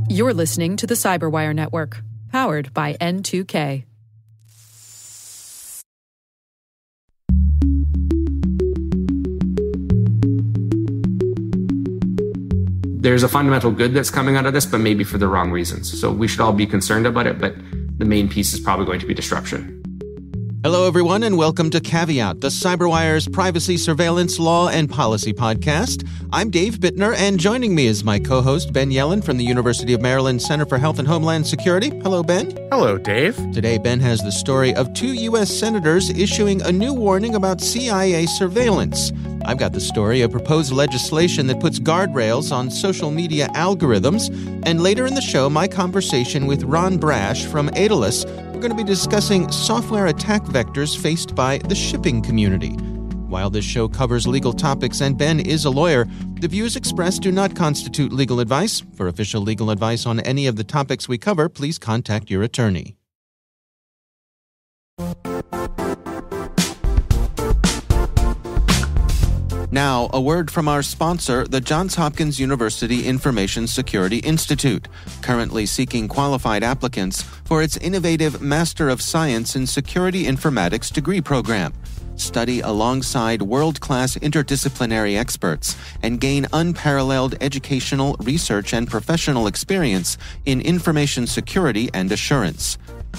You're listening to the Cyberwire Network, powered by N2K. There's a fundamental good that's coming out of this, but maybe for the wrong reasons. So we should all be concerned about it, but the main piece is probably going to be disruption. Hello, everyone, and welcome to Caveat, the Cyberwire's privacy, surveillance, law, and policy podcast. I'm Dave Bittner, and joining me is my co-host, Ben Yellen from the University of Maryland Center for Health and Homeland Security. Hello, Ben. Hello, Dave. Today, Ben has the story of 2 U.S. senators issuing a new warning about CIA surveillance. I've got the story of proposed legislation that puts guardrails on social media algorithms. And later in the show, my conversation with Ron Brash from Aeolus. We're going to be discussing software attack vectors faced by the shipping community. While this show covers legal topics and Ben is a lawyer, the views expressed do not constitute legal advice. For official legal advice on any of the topics we cover, please contact your attorney. Now, a word from our sponsor, the Johns Hopkins University Information Security Institute, currently seeking qualified applicants for its innovative Master of Science in Security Informatics degree program. Study alongside world-class interdisciplinary experts and gain unparalleled educational, research, and professional experience in information security and assurance.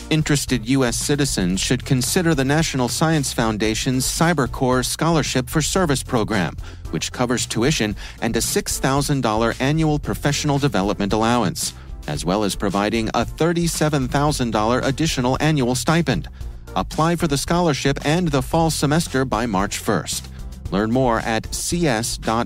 Interested U.S. citizens should consider the National Science Foundation's CyberCore Scholarship for Service program, which covers tuition and a $6,000 annual professional development allowance, as well as providing a $37,000 additional annual stipend. Apply for the scholarship and the fall semester by March 1st. Learn more at cs.jhu.edu/MSSI.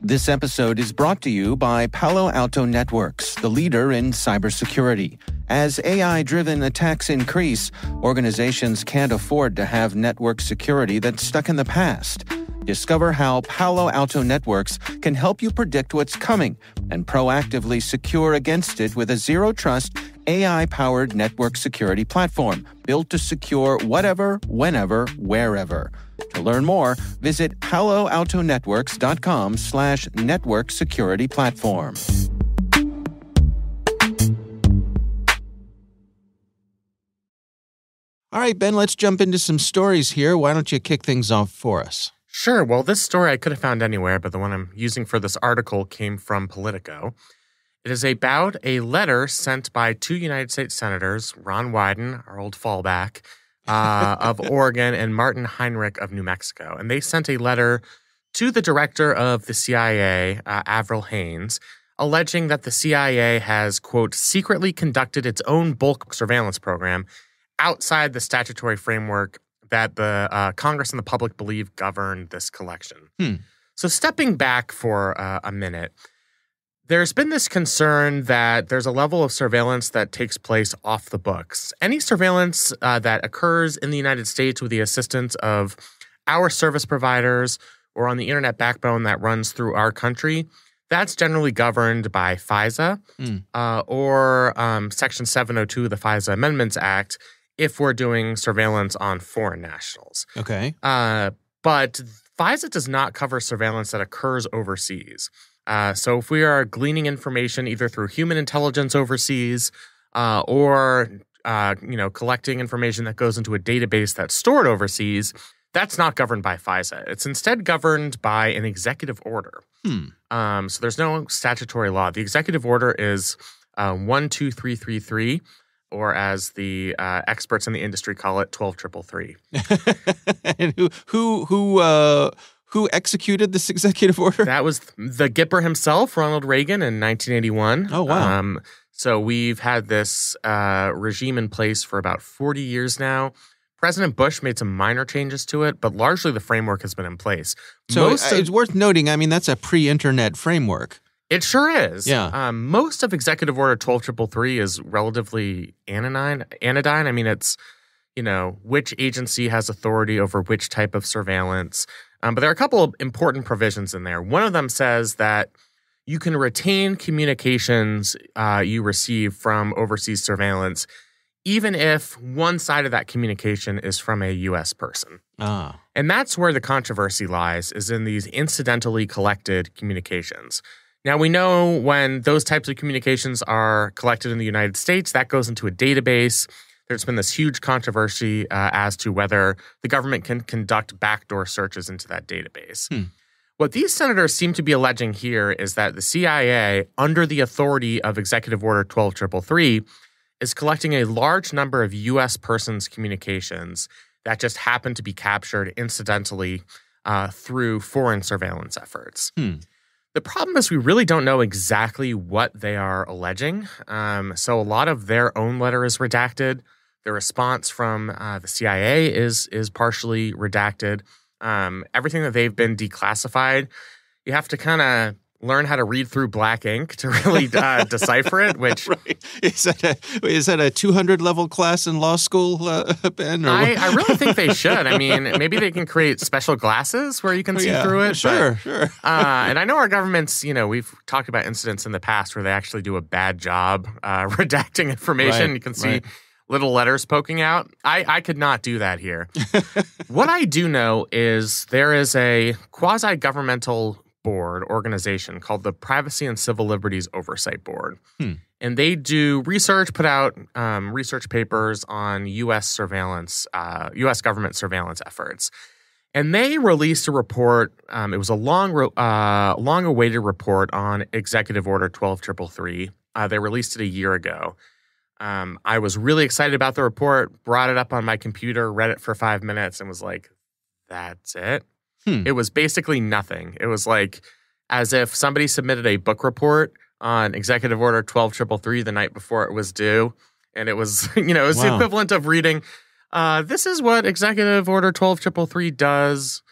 This episode is brought to you by Palo Alto Networks, the leader in cybersecurity. As AI-driven attacks increase, organizations can't afford to have network security that's stuck in the past. Discover how Palo Alto Networks can help you predict what's coming and proactively secure against it with a zero-trust, AI-powered network security platform built to secure whatever, whenever, wherever. To learn more, visit paloaltonetworks.com/network security platform. All right, Ben, let's jump into some stories here. Why don't you kick things off for us? Sure. Well, this story I could have found anywhere, but the one I'm using for this article came from Politico. It is about a letter sent by 2 United States senators, Ron Wyden, our old fallback, of Oregon, and Martin Heinrich of New Mexico. And they sent a letter to the director of the CIA, Avril Haines, alleging that the CIA has, quote, secretly conducted its own bulk surveillance program outside the statutory framework that the Congress and the public believe govern this collection. So stepping back for a minute, there's been this concern that there's a level of surveillance that takes place off the books. Any surveillance that occurs in the United States with the assistance of our service providers or on the internet backbone that runs through our country, that's generally governed by FISA or Section 702 of the FISA Amendments Act if we're doing surveillance on foreign nationals. Okay. But FISA does not cover surveillance that occurs overseas. So if we are gleaning information either through human intelligence overseas or collecting information that goes into a database that's stored overseas, that's not governed by FISA. It's instead governed by an executive order. So there's no statutory law. The executive order is 12333, or as the experts in the industry call it, 12333. And who executed this executive order? That was the Gipper himself, Ronald Reagan, in 1981. Oh, wow. So we've had this regime in place for about 40 years now. President Bush made some minor changes to it, but largely the framework has been in place. So it's worth noting, I mean, that's a pre-internet framework. It sure is. Yeah. Most of Executive Order 12333 is relatively anodyne. I mean, it's, which agency has authority over which type of surveillance. But there are a couple of important provisions in there. One of them says that you can retain communications you receive from overseas surveillance even if one side of that communication is from a U.S. person. And that's where the controversy lies, is in these incidentally collected communications. Now, we know when those types of communications are collected in the United States, that goes into a database. There's been this huge controversy as to whether the government can conduct backdoor searches into that database. What these senators seem to be alleging here is that the CIA, under the authority of Executive Order 12333, is collecting a large number of U.S. persons' communications that just happen to be captured incidentally through foreign surveillance efforts. The problem is we really don't know exactly what they are alleging. So a lot of their own letter is redacted. The response from the CIA is partially redacted. Everything that they've been declassified, you have to kind of learn how to read through black ink to really decipher it, which... Right. Is that a 200-level class in law school, Ben? I really think they should. I mean, maybe they can create special glasses where you can see through it. Sure. And I know our government's, we've talked about incidents in the past where they actually do a bad job redacting information. Right, you can see little letters poking out. I could not do that here. What I do know is there is a quasi-governmental organization called the Privacy and Civil Liberties Oversight Board. And they do research, put out research papers on U.S. government surveillance efforts. And they released a report. It was a long-awaited report on Executive Order 12333. They released it a year ago. I was really excited about the report, brought it up on my computer, read it for 5 minutes, and was like, that's it. It was basically nothing. It was like as if somebody submitted a book report on Executive Order 12333 the night before it was due. And it was, it was the equivalent of reading, this is what Executive Order 12333 does,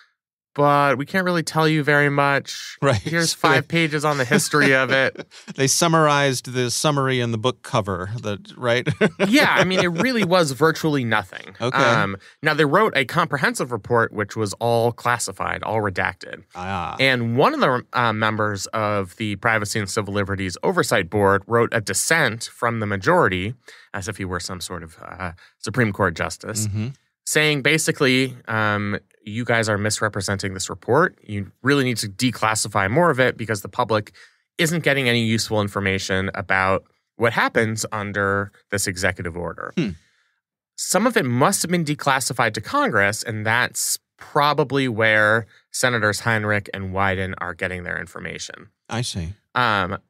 but we can't really tell you very much. Right. Here's 5 pages on the history of it. They summarized the summary in the book cover, right? Yeah, I mean, it really was virtually nothing. Okay. Now, they wrote a comprehensive report, which was all classified, all redacted. And one of the members of the Privacy and Civil Liberties Oversight Board wrote a dissent from the majority, as if he were some sort of Supreme Court justice, saying basically, you guys are misrepresenting this report. You really need to declassify more of it because the public isn't getting any useful information about what happens under this executive order. Some of it must have been declassified to Congress, and that's probably where Senators Heinrich and Wyden are getting their information. I see. The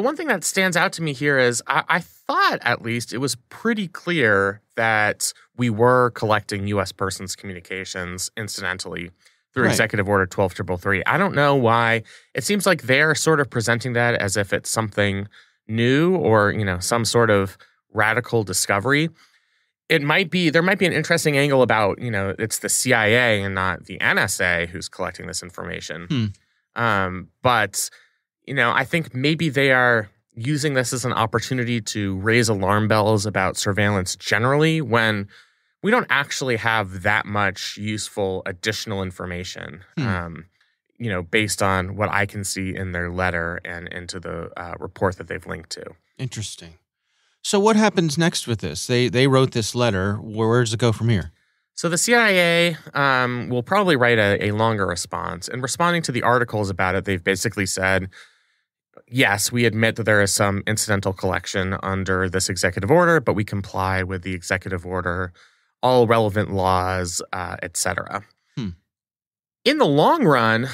one thing that stands out to me here is I thought at least it was pretty clear that we were collecting U.S. persons' communications incidentally through Executive Order 12333. I don't know why. It seems like they're sort of presenting that as if it's something new or, some sort of radical discovery. There might be an interesting angle about, it's the CIA and not the NSA who's collecting this information. But I think maybe they are using this as an opportunity to raise alarm bells about surveillance generally when we don't actually have that much useful additional information, based on what I can see in their letter and into the report that they've linked to. Interesting. So what happens next with this? They wrote this letter. Where does it go from here? So the CIA will probably write a longer response. And responding to the articles about it, they've basically said, yes, we admit that there is some incidental collection under this executive order, but we comply with the executive order, all relevant laws, et cetera. In the long run,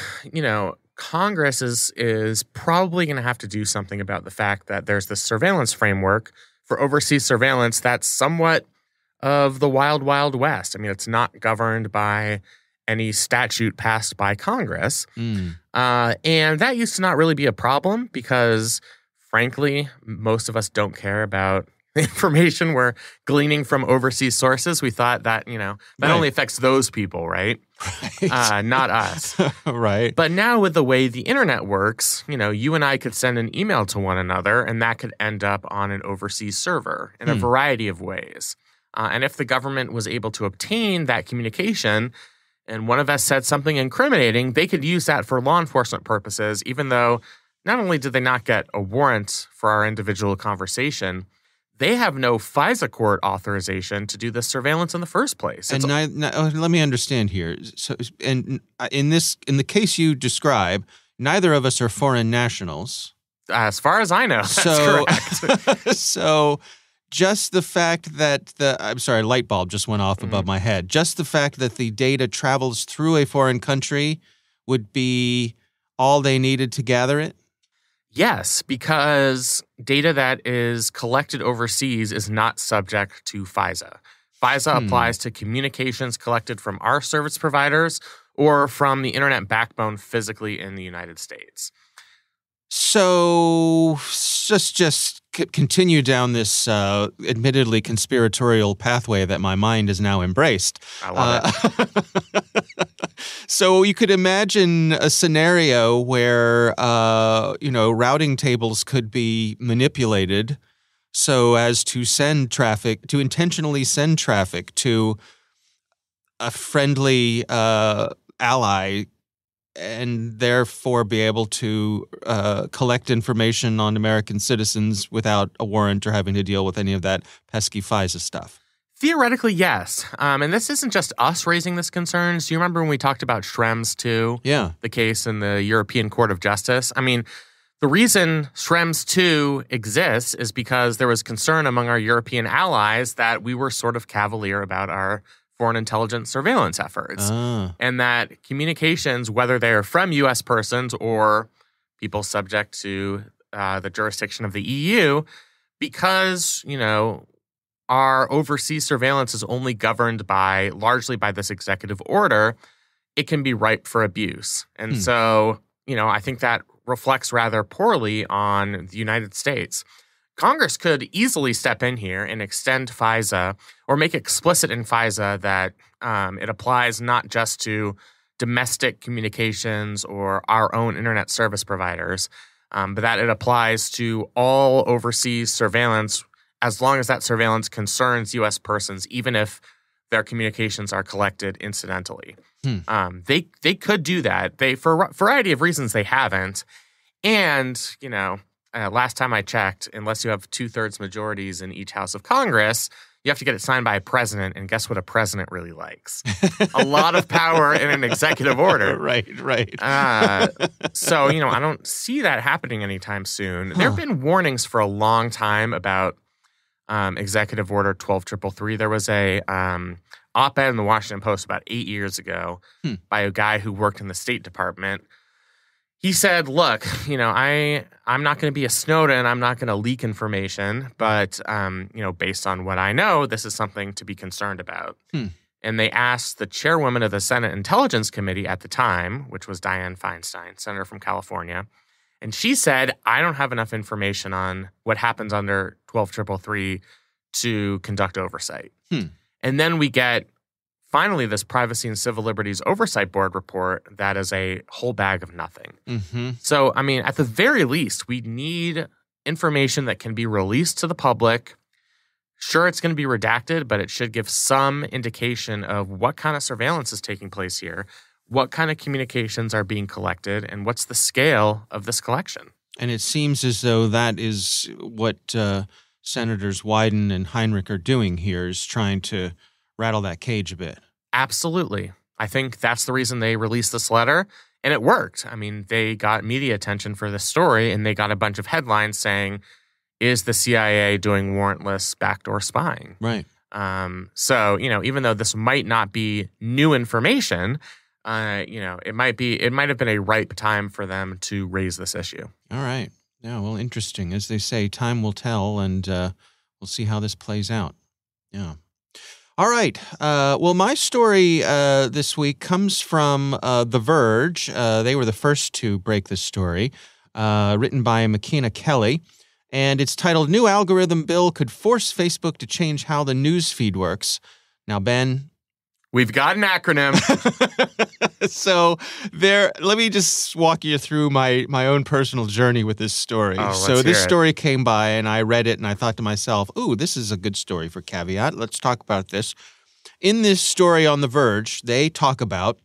Congress is probably going to have to do something about the fact that there's this surveillance framework for overseas surveillance that's somewhat of the wild, wild west. I mean, it's not governed by any statute passed by Congress. And that used to not really be a problem because, frankly, most of us don't care about the information we're gleaning from overseas sources. We thought that, that only affects those people, right? Not us. Right. But now with the way the internet works, you and I could send an email to one another and that could end up on an overseas server in a variety of ways. And if the government was able to obtain that communication and one of us said something incriminating, they could use that for law enforcement purposes, even though not only did they not get a warrant for our individual conversation, they have no FISA court authorization to do this surveillance in the first place. And let me understand here. So, and in the case you describe, neither of us are foreign nationals. As far as I know, that's correct. So just the fact that light bulb just went off above my head. Just the fact that the data travels through a foreign country would be all they needed to gather it? Yes, because data that is collected overseas is not subject to FISA. FISA applies to communications collected from our service providers or from the internet backbone physically in the United States. So just continue down this admittedly conspiratorial pathway that my mind has now embraced. I love it. So you could imagine a scenario where, routing tables could be manipulated so as to intentionally send traffic to a friendly ally and therefore be able to collect information on American citizens without a warrant or having to deal with any of that pesky FISA stuff. Theoretically, yes. And this isn't just us raising this concern. Do you remember when we talked about Schrems 2? Yeah. The case in the European Court of Justice? I mean, the reason Schrems 2 exists is because there was concern among our European allies that we were sort of cavalier about our foreign intelligence surveillance efforts. And that communications, whether they are from U.S. persons or people subject to the jurisdiction of the EU, because, our overseas surveillance is only governed largely by this executive order, it can be ripe for abuse. And so, I think that reflects rather poorly on the United States. Congress could easily step in here and extend FISA or make explicit in FISA that it applies not just to domestic communications or our own internet service providers, but that it applies to all overseas surveillance as long as that surveillance concerns U.S. persons, even if their communications are collected incidentally. They could do that. For a variety of reasons, they haven't. And, last time I checked, unless you have 2/3 majorities in each house of Congress, you have to get it signed by a president. And guess what a president really likes? A lot of power in an executive order. Right. So, I don't see that happening anytime soon. There have been warnings for a long time about Executive Order 12333. There was a op-ed in the Washington Post about 8 years ago by a guy who worked in the State Department. He said, look, I'm not going to be a Snowden. I'm not going to leak information. But, based on what I know, this is something to be concerned about. And they asked the chairwoman of the Senate Intelligence Committee at the time, which was Dianne Feinstein, senator from California. And she said, I don't have enough information on what happens under 12333 to conduct oversight. And then we get, finally, this Privacy and Civil Liberties Oversight Board report that is a whole bag of nothing. So, at the very least, we need information that can be released to the public. Sure, it's going to be redacted, but it should give some indication of what kind of surveillance is taking place here, what kind of communications are being collected, and what's the scale of this collection. And it seems as though that is what Senators Wyden and Heinrich are doing here, is trying to rattle that cage a bit. Absolutely. I think that's the reason they released this letter, and it worked. They got media attention for this story, and they got a bunch of headlines saying, is the CIA doing warrantless backdoor spying? Right. So, even though this might not be new information, it might have been a ripe time for them to raise this issue. All right. Yeah, well, interesting. As they say, time will tell, and we'll see how this plays out. Yeah. All right. Well, my story this week comes from The Verge. They were the first to break this story, written by McKenna Kelly. And it's titled, New Algorithm Bill Could Force Facebook to Change How the News Feed Works. Now, Ben, we've got an acronym. So let me just walk you through my own personal journey with this story. So this story came by and I read it and I thought to myself, ooh, this is a good story for Caveat. Let's talk about this. In this story on The Verge, they talk about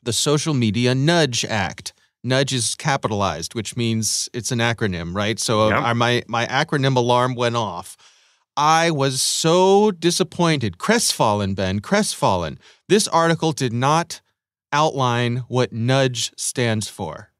the Social Media Nudge Act. Nudge is capitalized, which means it's an acronym, right? So my acronym alarm went off. I was so disappointed. Crestfallen, Ben, crestfallen. This article did not outline what nudge stands for.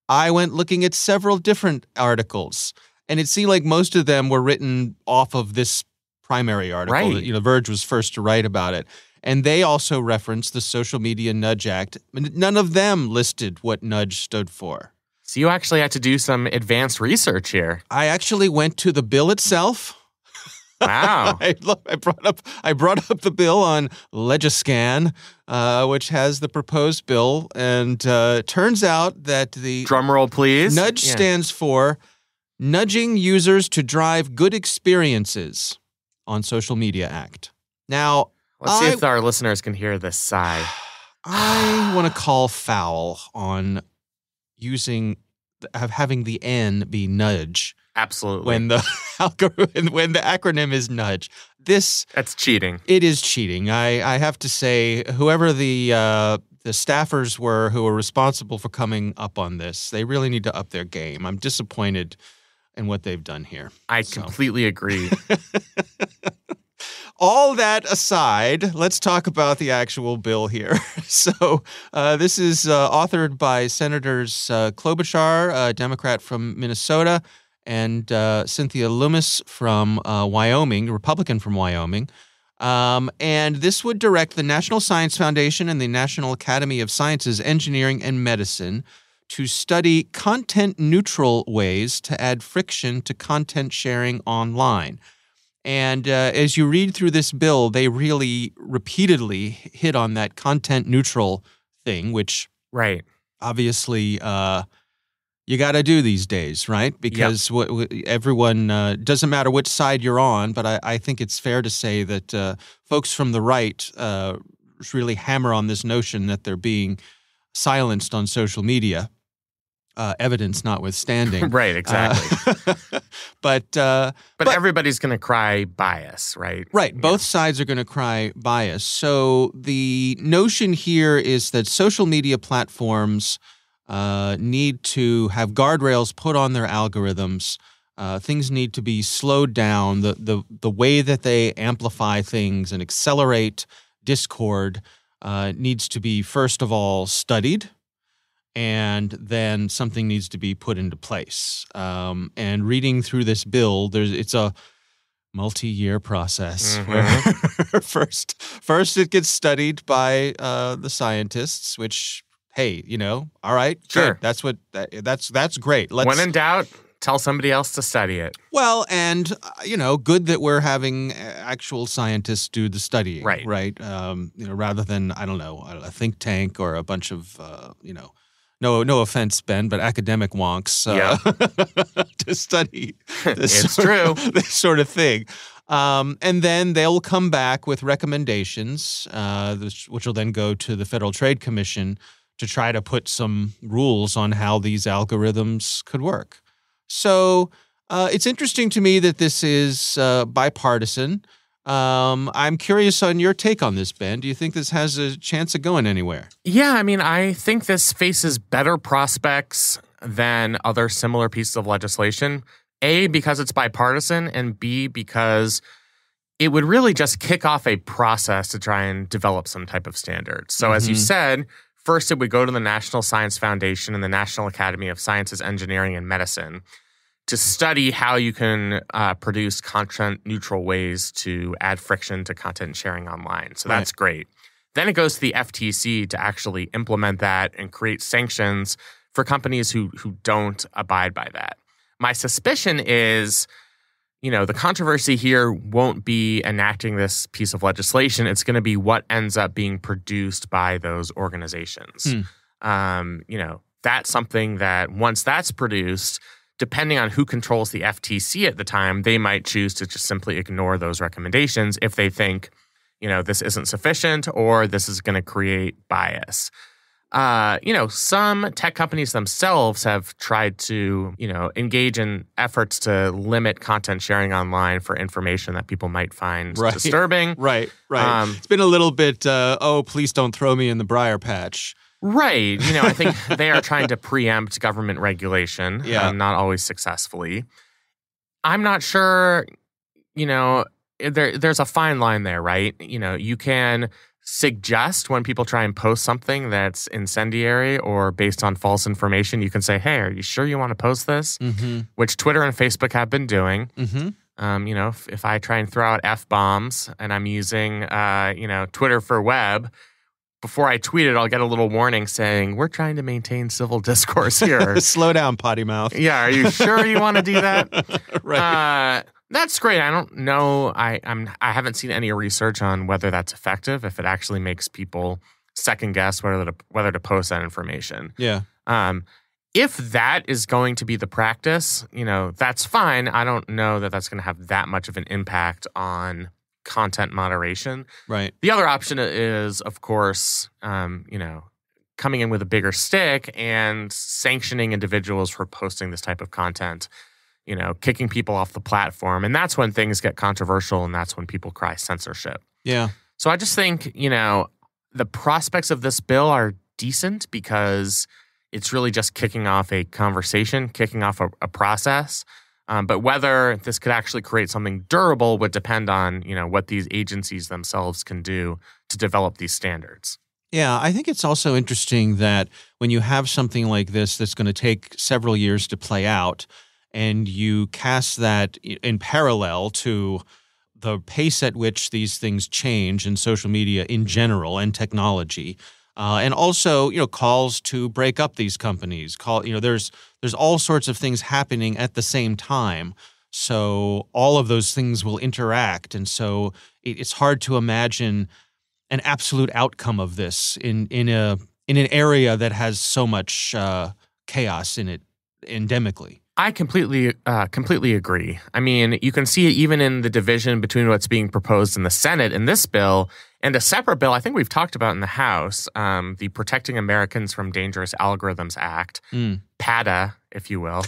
I went looking at several different articles, and it seemed like most of them were written off of this primary article. Right. You know, Verge was first to write about it. And they also referenced the Social Media Nudge Act. None of them listed what nudge stood for. So you actually had to do some advanced research here. I actually went to the bill itself. Wow. I brought up the bill on Legiscan, which has the proposed bill, and turns out that the drum roll, please. Nudge stands for Nudging Users to Drive Good Experiences on Social Media Act. Now, let's see if our listeners can hear this sigh. I want to call foul on having the N be nudge. Absolutely. When the acronym is nudge. That's cheating. It is cheating. I have to say, whoever the staffers were who were responsible for coming up on this, they really need to up their game. I'm disappointed in what they've done here. I completely agree. All that aside, let's talk about the actual bill here. So this is authored by Senators Klobuchar, a Democrat from Minnesota, and Cynthia Lummis from Wyoming, a Republican from Wyoming. And this would direct the National Science Foundation and the National Academy of Sciences, Engineering, and Medicine to study content-neutral ways to add friction to content sharing online. And as you read through this bill, they really repeatedly hit on that content-neutral thing, which obviously you got to do these days, right? Because everyone doesn't matter which side you're on, but I think it's fair to say that folks from the right really hammer on this notion that they're being silenced on social media. Evidence notwithstanding. Right, exactly. But everybody's going to cry bias, right? Right. Both sides are going to cry bias. So the notion here is that social media platforms need to have guardrails put on their algorithms. Things need to be slowed down. The way that they amplify things and accelerate discord needs to be, first of all, studied. And then something needs to be put into place. And reading through this bill, it's a multi-year process. Mm-hmm. Where first it gets studied by the scientists, which, hey, all right, sure, good. That's great. When in doubt, tell somebody else to study it. Well, and good that we're having actual scientists do the studying, right? Rather than a think tank or a bunch of No offense, Ben, but academic wonks to study this sort of thing. And then they'll come back with recommendations, which will then go to the Federal Trade Commission to try to put some rules on how these algorithms could work. So it's interesting to me that this is bipartisan. I'm curious on your take on this, Ben. Do you think this has a chance of going anywhere? Yeah, I think this faces better prospects than other similar pieces of legislation. A, because it's bipartisan, and B, because it would really just kick off a process to try and develop some type of standard. So as you said, first it would go to the National Science Foundation and the National Academy of Sciences, Engineering, and Medicine to study how you can produce content-neutral ways to add friction to content sharing online. So that's great. Then it goes to the FTC to actually implement that and create sanctions for companies who don't abide by that. My suspicion is, the controversy here won't be enacting this piece of legislation. It's going to be what ends up being produced by those organizations. That's something that once that's produced, depending on who controls the FTC at the time, they might choose to just simply ignore those recommendations if they think, this isn't sufficient or this is going to create bias. Some tech companies themselves have tried to, engage in efforts to limit content sharing online for information that people might find disturbing. Right. It's been a little bit, please don't throw me in the briar patch. Right. I think they are trying to preempt government regulation, not always successfully. I'm not sure, there's a fine line there, right? You can suggest when people try and post something that's incendiary or based on false information, you can say, hey, are you sure you want to post this? Mm-hmm. Which Twitter and Facebook have been doing. Mm-hmm. If I try and throw out F-bombs and I'm using, Twitter for web, before I tweet it, I'll get a little warning saying, we're trying to maintain civil discourse here. Slow down, potty mouth. Yeah, are you sure you want to do that? Right. That's great. I don't know. I haven't seen any research on whether that's effective, if it actually makes people second guess whether to post that information. Yeah. If that is going to be the practice, that's fine. I don't know that that's going to have that much of an impact on content moderation. Right. The other option is, of course, coming in with a bigger stick and sanctioning individuals for posting this type of content. Kicking people off the platform. And that's when things get controversial, and that's when people cry censorship. Yeah. So I just think, the prospects of this bill are decent because it's really just kicking off a conversation, kicking off a process. But whether this could actually create something durable would depend on, what these agencies themselves can do to develop these standards. Yeah, I think it's also interesting that when you have something like this that's going to take several years to play out, and you cast that in parallel to the pace at which these things change in social media in general and technology, and also calls to break up these companies. There's all sorts of things happening at the same time, so all of those things will interact, and so it's hard to imagine an absolute outcome of this in an area that has so much chaos in it endemically. I completely agree. I mean, you can see it even in the division between what's being proposed in the Senate in this bill and a separate bill I think we've talked about in the House, the Protecting Americans from Dangerous Algorithms Act, PADA, if you will.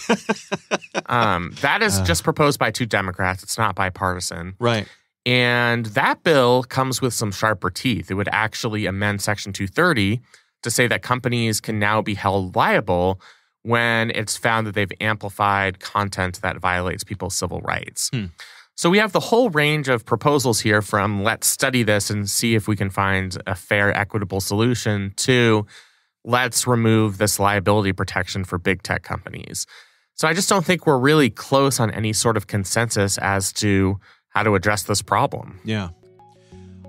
That is just proposed by two Democrats. It's not bipartisan. Right. And that bill comes with some sharper teeth. It would actually amend Section 230 to say that companies can now be held liable when it's found that they've amplified content that violates people's civil rights. So we have the whole range of proposals here, from let's study this and see if we can find a fair, equitable solution to let's remove this liability protection for big tech companies. So I just don't think we're really close on any sort of consensus as to how to address this problem. Yeah.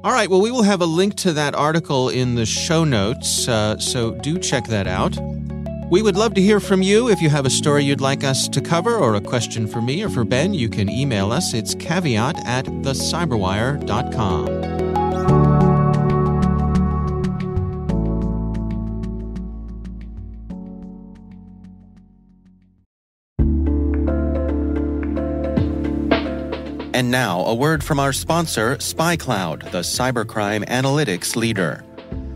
All right. Well, we will have a link to that article in the show notes, so do check that out. We would love to hear from you. If you have a story you'd like us to cover or a question for me or for Ben, you can email us. It's caveat@thecyberwire.com. And now, a word from our sponsor, SpyCloud, the cybercrime analytics leader.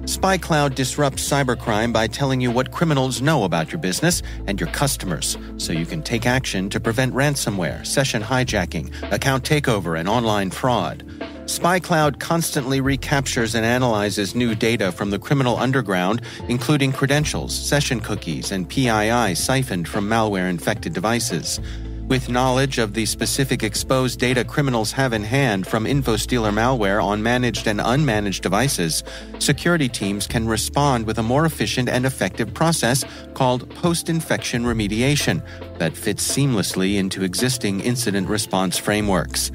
SpyCloud disrupts cybercrime by telling you what criminals know about your business and your customers, so you can take action to prevent ransomware, session hijacking, account takeover, and online fraud. SpyCloud constantly recaptures and analyzes new data from the criminal underground, including credentials, session cookies, and PII siphoned from malware-infected devices. With knowledge of the specific exposed data criminals have in hand from InfoStealer malware on managed and unmanaged devices, security teams can respond with a more efficient and effective process called post-infection remediation that fits seamlessly into existing incident response frameworks.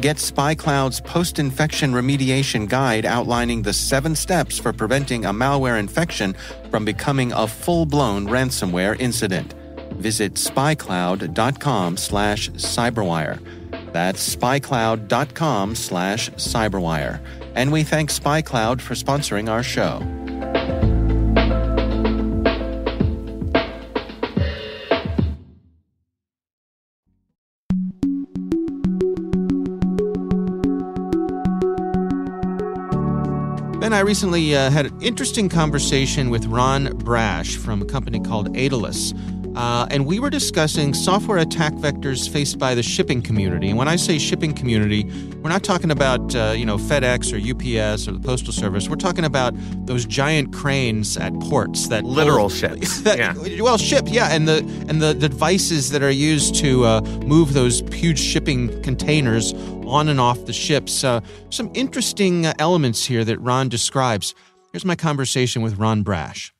Get SpyCloud's post-infection remediation guide outlining the 7 steps for preventing a malware infection from becoming a full-blown ransomware incident. Visit spycloud.com/cyberwire. That's spycloud.com/cyberwire. And we thank SpyCloud for sponsoring our show. Ben, I recently had an interesting conversation with Ron Brash from a company called Daedalus. and we were discussing software attack vectors faced by the shipping community. And when I say shipping community, we're not talking about FedEx or UPS or the Postal Service. We're talking about those giant cranes at ports that literal ships. Ship, yeah, and the devices that are used to move those huge shipping containers on and off the ships. Some interesting elements here that Ron describes. Here's my conversation with Ron Brash.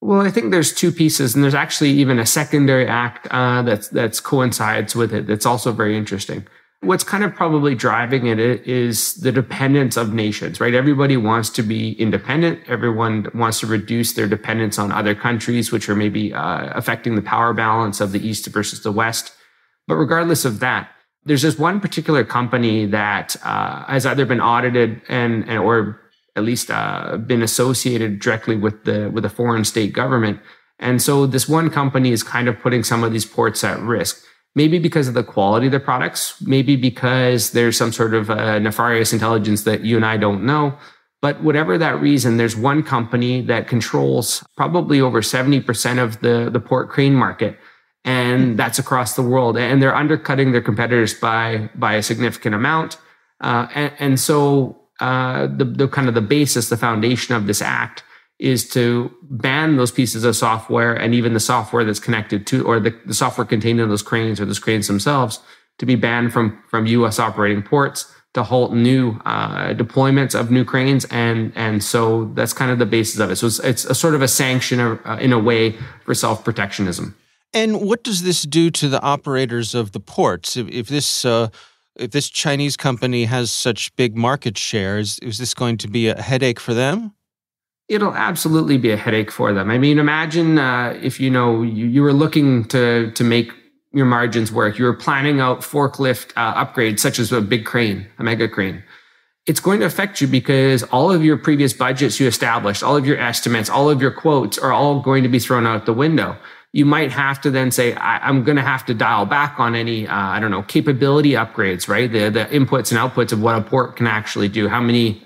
Well, I think there's two pieces, and there's actually even a secondary act that's coincides with it that's also very interesting. What's kind of probably driving it is the dependence of nations, right? Everybody wants to be independent. Everyone wants to reduce their dependence on other countries, which are maybe affecting the power balance of the East versus the West. But regardless of that, there's this one particular company that has either been audited or at least been associated directly with the foreign state government. And so this one company is kind of putting some of these ports at risk, maybe because of the quality of the products, maybe because there's some sort of nefarious intelligence that you and I don't know. But whatever that reason, there's one company that controls probably over 70% of the port crane market. And that's across the world. And they're undercutting their competitors by a significant amount. So the kind of the basis, the foundation of this act is to ban those pieces of software and even the software that's connected to, or the software contained in those cranes or those cranes themselves, to be banned from U.S. operating ports, to halt new deployments of new cranes. And so that's kind of the basis of it. So it's a sort of a sanction in a way for self-protectionism. And what does this do to the operators of the ports? If this Chinese company has such big market shares, is this going to be a headache for them? It'll absolutely be a headache for them. I mean, imagine if you were looking to make your margins work. You were planning out forklift upgrades, such as a big crane, a mega crane. It's going to affect you because all of your previous budgets you established, all of your estimates, all of your quotes are all going to be thrown out the window. You might have to then say, I'm going to have to dial back on any, capability upgrades, right? The inputs and outputs of what a port can actually do. How many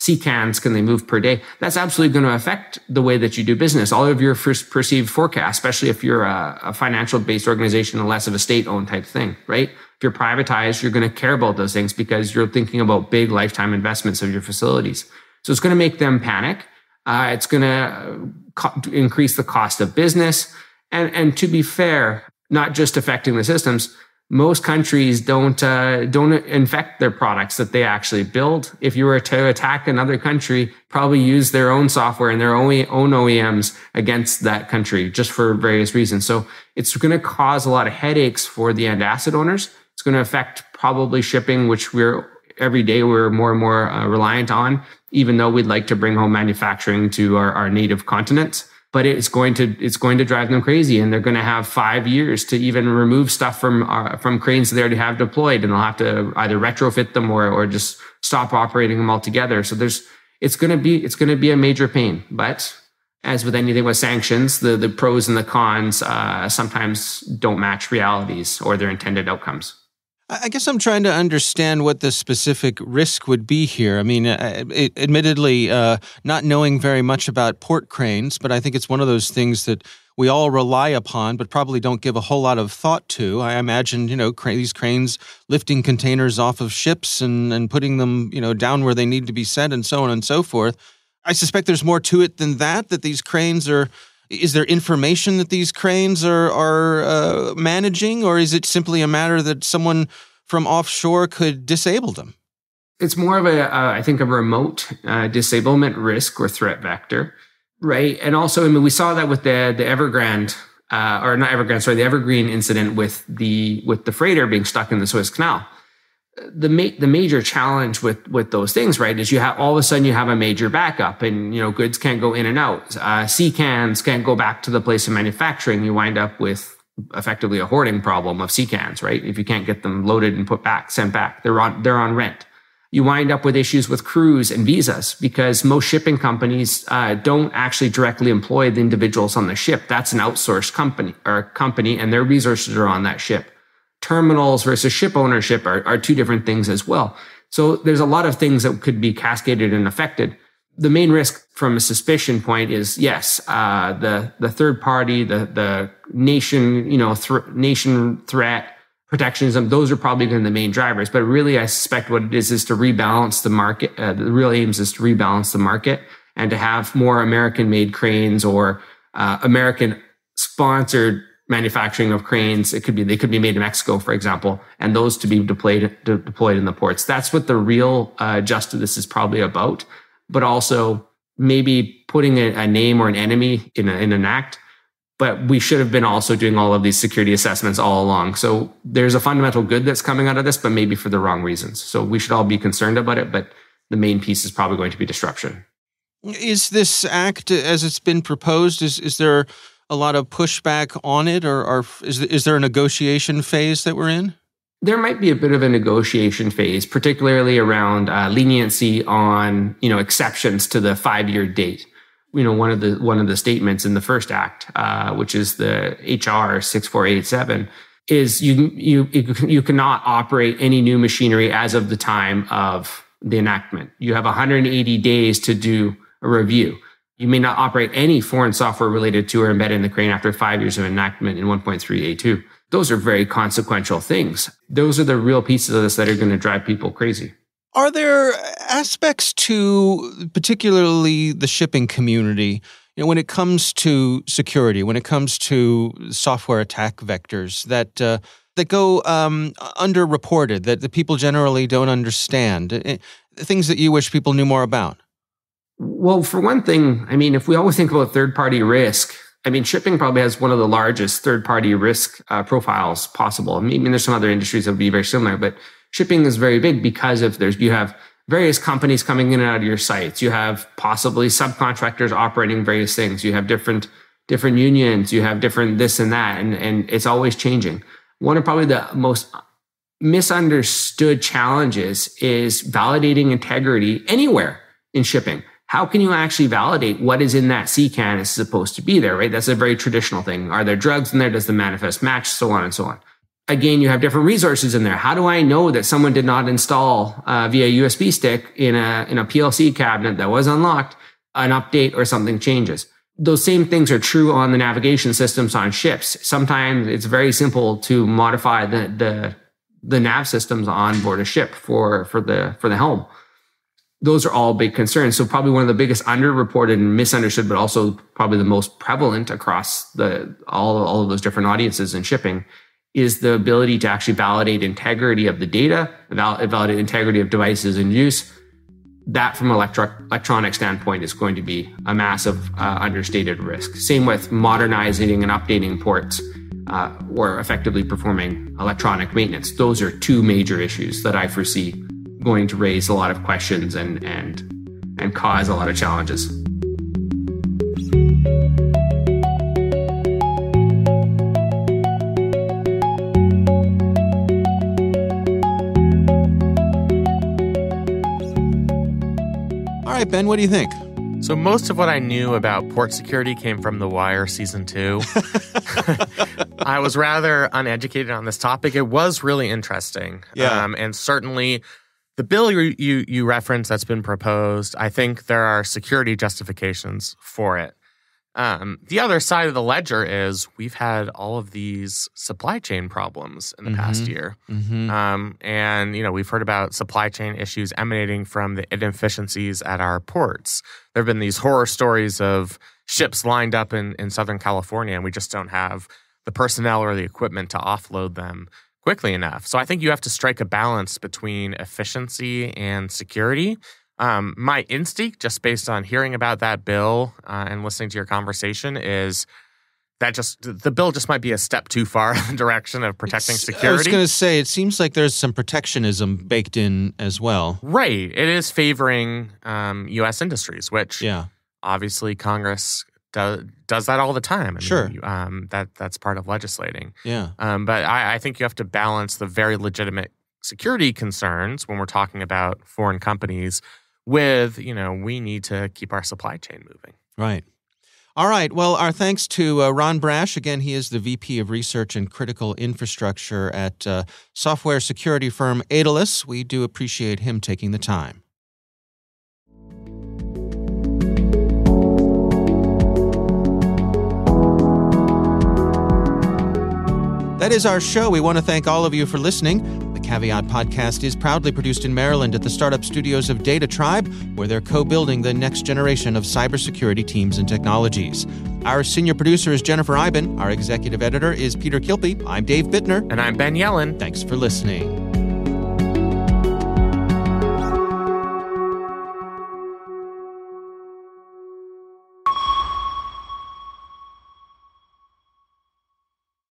CCANs can they move per day? That's absolutely going to affect the way that you do business. All of your perceived forecasts, especially if you're a financial-based organization and less of a state-owned type thing, right? If you're privatized, you're going to care about those things because you're thinking about big lifetime investments of your facilities. So it's going to make them panic. It's going to increase the cost of business. And to be fair, not just affecting the systems, most countries don't infect their products that they actually build. If you were to attack another country, probably use their own software and their own OEMs against that country just for various reasons. So it's going to cause a lot of headaches for the end asset owners. It's going to affect probably shipping, which every day we're more and more reliant on, even though we'd like to bring home manufacturing to our native continents. But it's going to drive them crazy, and they're going to have 5 years to even remove stuff from cranes that they already have deployed, and they'll have to either retrofit them or just stop operating them altogether. So it's going to be a major pain. But as with anything with sanctions, the pros and the cons sometimes don't match realities or their intended outcomes. I guess I'm trying to understand what the specific risk would be here. I mean, admittedly, not knowing very much about port cranes, but I think it's one of those things that we all rely upon, but probably don't give a whole lot of thought to. I imagine, these cranes lifting containers off of ships and putting them, down where they need to be set and so on and so forth. I suspect there's more to it than that these cranes are... Is there information that these cranes are managing, or is it simply a matter that someone from offshore could disable them? It's more of I think, a remote disablement risk or threat vector, right? And also, we saw that with the Evergrande, the Evergreen incident with the freighter being stuck in the Suez Canal. The major challenge with those things, right, is all of a sudden you have a major backup, and goods can't go in and out. CCANs can't go back to the place of manufacturing. You wind up with effectively a hoarding problem of CCANs, right? If you can't get them loaded and sent back, they're on rent. You wind up with issues with crews and visas because most shipping companies don't actually directly employ the individuals on the ship. That's an outsourced company, and their resources are on that ship. Terminals versus ship ownership are two different things as well. So there's a lot of things that could be cascaded and affected. the main risk from a suspicion point is, yes, the third party, the nation, nation threat, protectionism, those are probably going to be the main drivers. But really, I suspect what it is to rebalance the market. The real aims is to rebalance the market and to have more American-made cranes or American-sponsored manufacturing of cranes. They could be made in Mexico, for example, and those to be deployed in the ports. That's what the real gist of this is probably about. But also maybe putting a name or an enemy in an act. But we should have been also doing all of these security assessments all along. So there's a fundamental good that's coming out of this, but maybe for the wrong reasons. So we should all be concerned about it. But the main piece is probably going to be disruption. Is this act, as it's been proposed, is there a lot of pushback on it, or is there a negotiation phase that we're in? There might be a bit of a negotiation phase, particularly around leniency on, exceptions to the 5-year date. One of the statements in the first act, which is the HR 6487, is you cannot operate any new machinery as of the time of the enactment. You have 180 days to do a review. You may not operate any foreign software related to or embedded in the crane after 5 years of enactment in 1.3A2. Those are very consequential things. Those are the real pieces of this that are going to drive people crazy. Are there aspects to particularly the shipping community, when it comes to security, when it comes to software attack vectors that go underreported, that the people generally don't understand, things that you wish people knew more about? Well, for one thing, if we always think about third-party risk, shipping probably has one of the largest third-party risk profiles possible. There's some other industries that would be very similar, but shipping is very big because you have various companies coming in and out of your sites. You have possibly subcontractors operating various things. You have different unions. You have different this and that, and it's always changing. One of probably the most misunderstood challenges is validating integrity anywhere in shipping. How can you actually validate what is in that CCAN is supposed to be there, right? That's a very traditional thing. Are there drugs in there? Does the manifest match? So on and so on. Again, you have different resources in there. How do I know that someone did not install via USB stick in a PLC cabinet that was unlocked, an update or something changes? Those same things are true on the navigation systems on ships. Sometimes it's very simple to modify the nav systems on board a ship for the helm. Those are all big concerns. So probably one of the biggest underreported and misunderstood, but also probably the most prevalent across all of those different audiences in shipping is the ability to actually validate integrity of the data, validate integrity of devices in use. That from an electronic standpoint is going to be a massive understated risk. Same with modernizing and updating ports or effectively performing electronic maintenance. Those are two major issues that I foresee going to raise a lot of questions and cause a lot of challenges. All right, Ben, what do you think? So most of what I knew about port security came from The Wire Season 2. I was rather uneducated on this topic. It was really interesting. Yeah. And certainly the bill you referenced that's been proposed, I think there are security justifications for it. The other side of the ledger is we've had all of these supply chain problems in the past year. And, we've heard about supply chain issues emanating from the inefficiencies at our ports. There have been these horror stories of ships lined up in Southern California, and we just don't have the personnel or the equipment to offload them quickly enough. So I think you have to strike a balance between efficiency and security. My instinct, just based on hearing about that bill and listening to your conversation, is that the bill just might be a step too far in the direction of protecting security. I was going to say, it seems like there's some protectionism baked in as well. Right. It is favoring U.S. industries, which obviously Congress does that all the time. Sure. That's part of legislating. Yeah. But I think you have to balance the very legitimate security concerns when we're talking about foreign companies with, we need to keep our supply chain moving. Right. All right. Well, our thanks to Ron Brash. Again, he is the VP of Research and Critical Infrastructure at software security firm Daedalus. We do appreciate him taking the time. That is our show. We want to thank all of you for listening. The Caveat podcast is proudly produced in Maryland at the startup studios of Data Tribe, where they're co-building the next generation of cybersecurity teams and technologies. Our senior producer is Jennifer Iben. Our executive editor is Peter Kilpe. I'm Dave Bittner. And I'm Ben Yellen. Thanks for listening.